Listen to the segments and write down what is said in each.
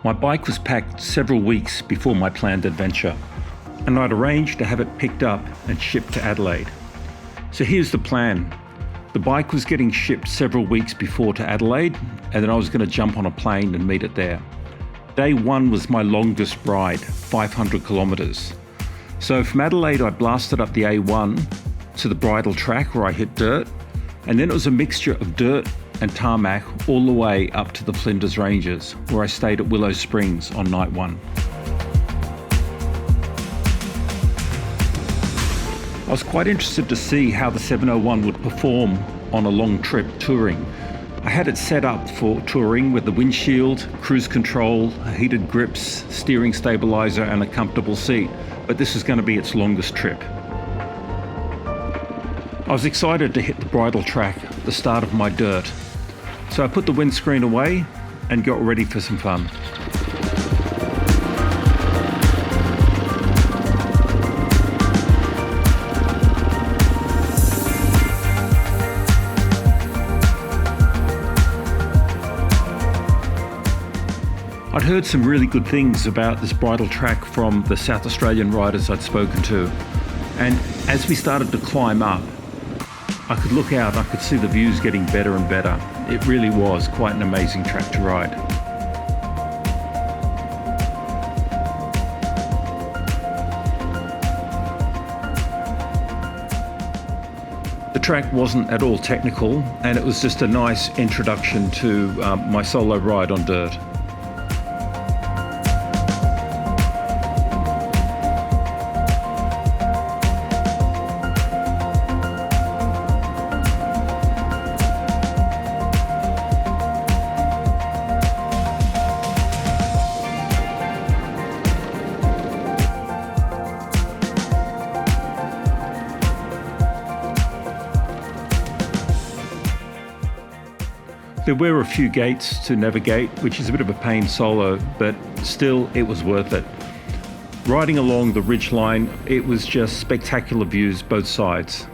My bike was packed several weeks before my planned adventure, and I'd arranged to have it picked up and shipped to Adelaide. So here's the plan. The bike was getting shipped several weeks before to Adelaide, and then I was going to jump on a plane and meet it there. Day one was my longest ride, 500 kilometres. So from Adelaide I blasted up the A1 to the bridle track where I hit dirt, and then it was a mixture of dirt and tarmac all the way up to the Flinders Ranges, where I stayed at Willow Springs on night one. I was quite interested to see how the 701 would perform on a long trip touring. I had it set up for touring with the windshield, cruise control, heated grips, steering stabilizer and a comfortable seat, but this was going to be its longest trip. I was excited to hit the bridle track at the start of my dirt, so I put the windscreen away and got ready for some fun. I'd heard some really good things about this bridle track from the South Australian riders I'd spoken to, and as we started to climb up, I could look out, I could see the views getting better and better. It really was quite an amazing track to ride. The track wasn't at all technical, and it was just a nice introduction to my solo ride on dirt. There were a few gates to navigate, which is a bit of a pain solo, but still it was worth it. Riding along the ridge line, it was just spectacular views both sides.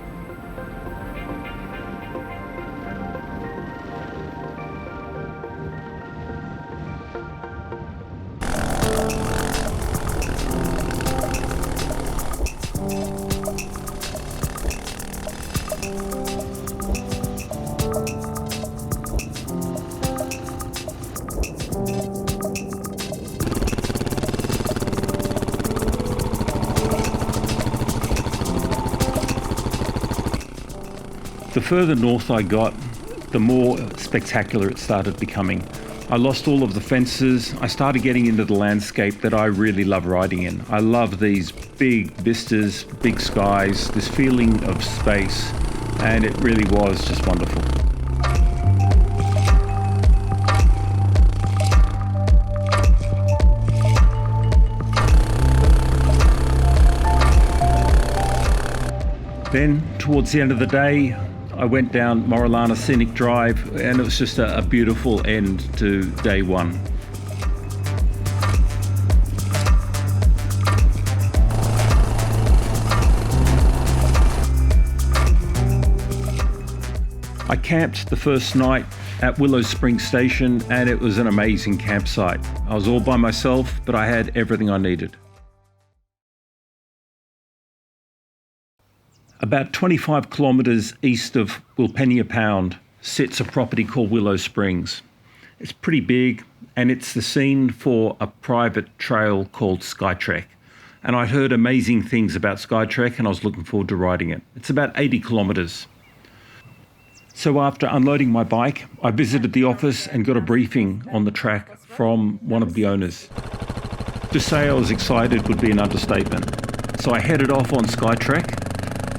The further north I got, the more spectacular it started becoming. I lost all of the fences. I started getting into the landscape that I really love riding in. I love these big vistas, big skies, this feeling of space, and it really was just wonderful. Then, towards the end of the day, I went down Moralana Scenic Drive, and it was just a beautiful end to day one. I camped the first night at Willow Springs Station, and it was an amazing campsite. I was all by myself, but I had everything I needed. About 25 kilometres east of Wilpenia Pound sits a property called Willow Springs. It's pretty big, and it's the scene for a private trail called Skytrek. And I'd heard amazing things about Skytrek, and I was looking forward to riding it. It's about 80 kilometres. So after unloading my bike, I visited the office and got a briefing on the track from one of the owners. To say I was excited would be an understatement. So I headed off on Skytrek,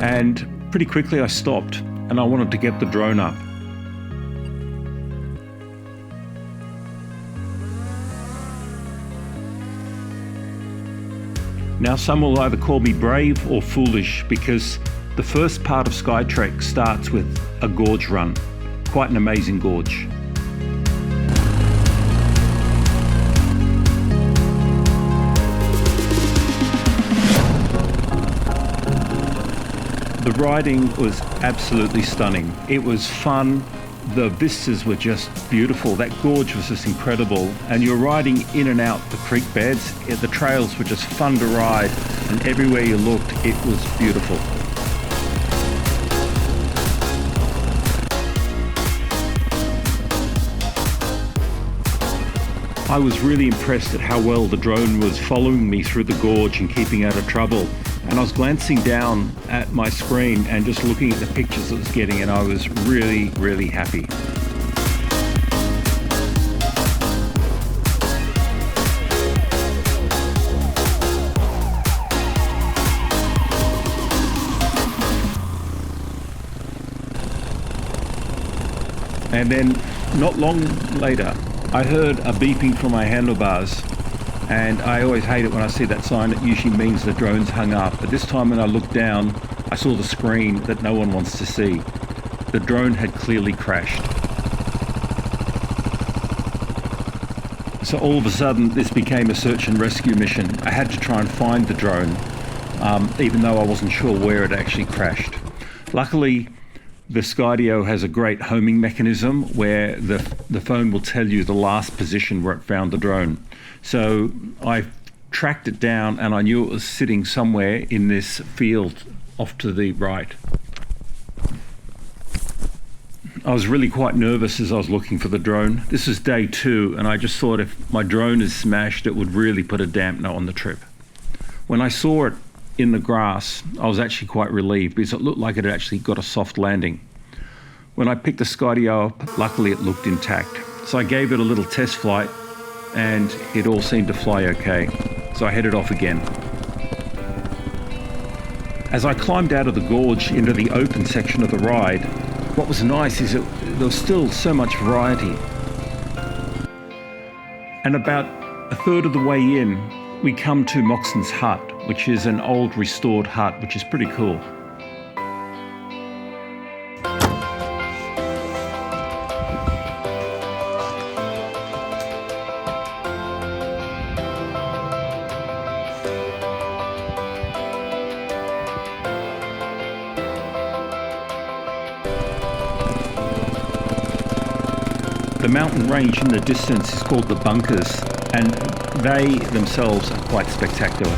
and pretty quickly I stopped and I wanted to get the drone up. Now some will either call me brave or foolish, because the first part of Skytrek starts with a gorge run, quite an amazing gorge. The riding was absolutely stunning. It was fun, the vistas were just beautiful. That gorge was just incredible. And you're riding in and out the creek beds. The trails were just fun to ride, and everywhere you looked, it was beautiful. I was really impressed at how well the drone was following me through the gorge and keeping out of trouble. And I was glancing down at my screen and just looking at the pictures it was getting, and I was really, really happy. And then not long later, I heard a beeping from my handlebars, and I always hate it when I see that sign. It usually means the drone's hung up. But this time when I looked down, I saw the screen that no one wants to see. The drone had clearly crashed. So all of a sudden, this became a search and rescue mission. I had to try and find the drone, even though I wasn't sure where it actually crashed. Luckily, the Skydio has a great homing mechanism where the phone will tell you the last position where it found the drone. So I tracked it down, and I knew it was sitting somewhere in this field off to the right. I was really quite nervous as I was looking for the drone. This is day 2, and I just thought if my drone is smashed, it would really put a dampener on the trip. When I saw it in the grass, I was actually quite relieved because it looked like it had actually got a soft landing. When I picked the Skydio up, luckily it looked intact. So I gave it a little test flight, and it all seemed to fly okay. So I headed off again. As I climbed out of the gorge into the open section of the ride, what was nice is that there was still so much variety. And about a third of the way in, we come to Moxon's hut, which is an old restored hut, which is pretty cool. The mountain range in the distance is called the Bunkers, and they themselves are quite spectacular.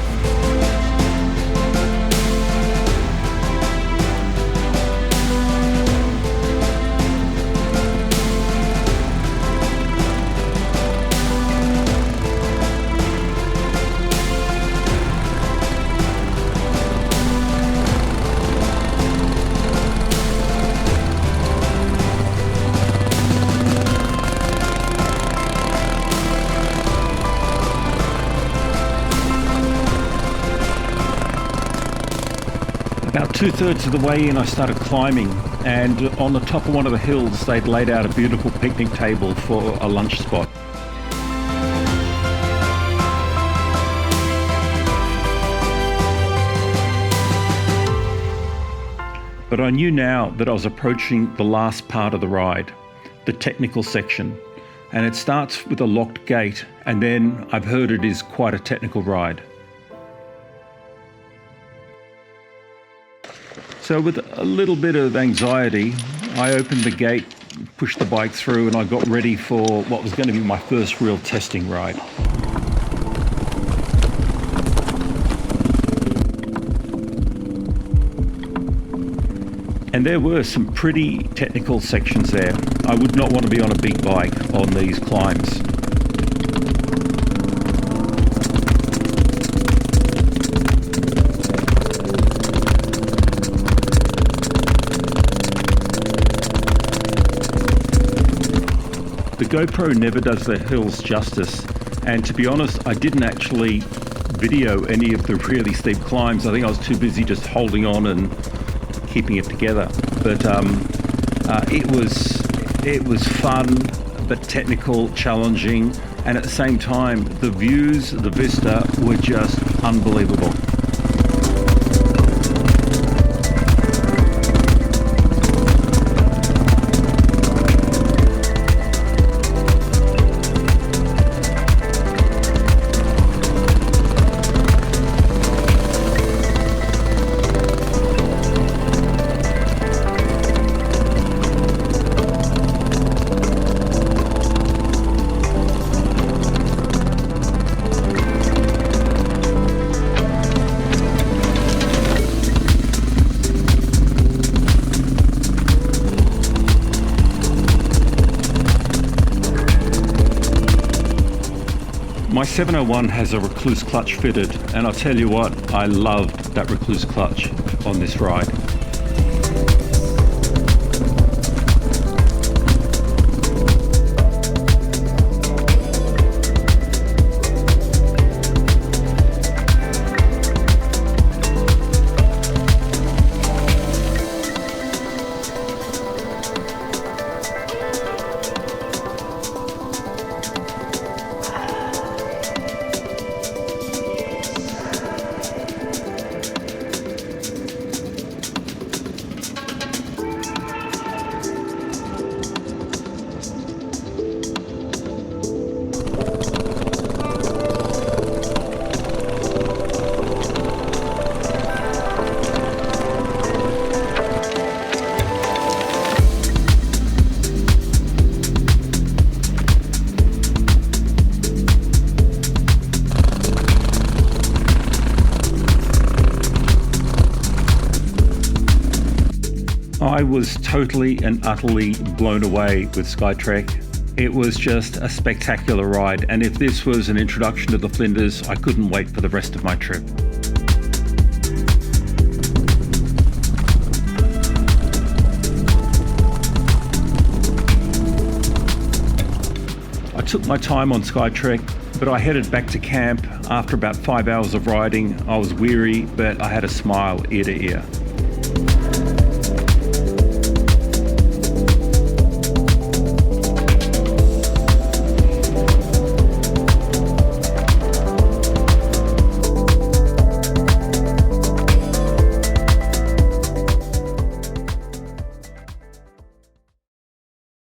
About 2/3 of the way in, I started climbing, and on the top of one of the hills, they'd laid out a beautiful picnic table for a lunch spot. But I knew now that I was approaching the last part of the ride, the technical section, and it starts with a locked gate, and then I've heard it is quite a technical ride. So with a little bit of anxiety, I opened the gate, pushed the bike through, and I got ready for what was going to be my first real testing ride. And there were some pretty technical sections there. I would not want to be on a big bike on these climbs. The GoPro never does the hills justice, and to be honest, I didn't actually video any of the really steep climbs. I think I was too busy just holding on and keeping it together. But it was fun, but technical, challenging, and at the same time, the views, the vista were just unbelievable. My 701 has a recluse clutch fitted, and I'll tell you what, I loved that recluse clutch on this ride. I was totally and utterly blown away with Skytrek. It was just a spectacular ride, and if this was an introduction to the Flinders, I couldn't wait for the rest of my trip. I took my time on Skytrek, but I headed back to camp after about 5 hours of riding. I was weary, but I had a smile ear to ear.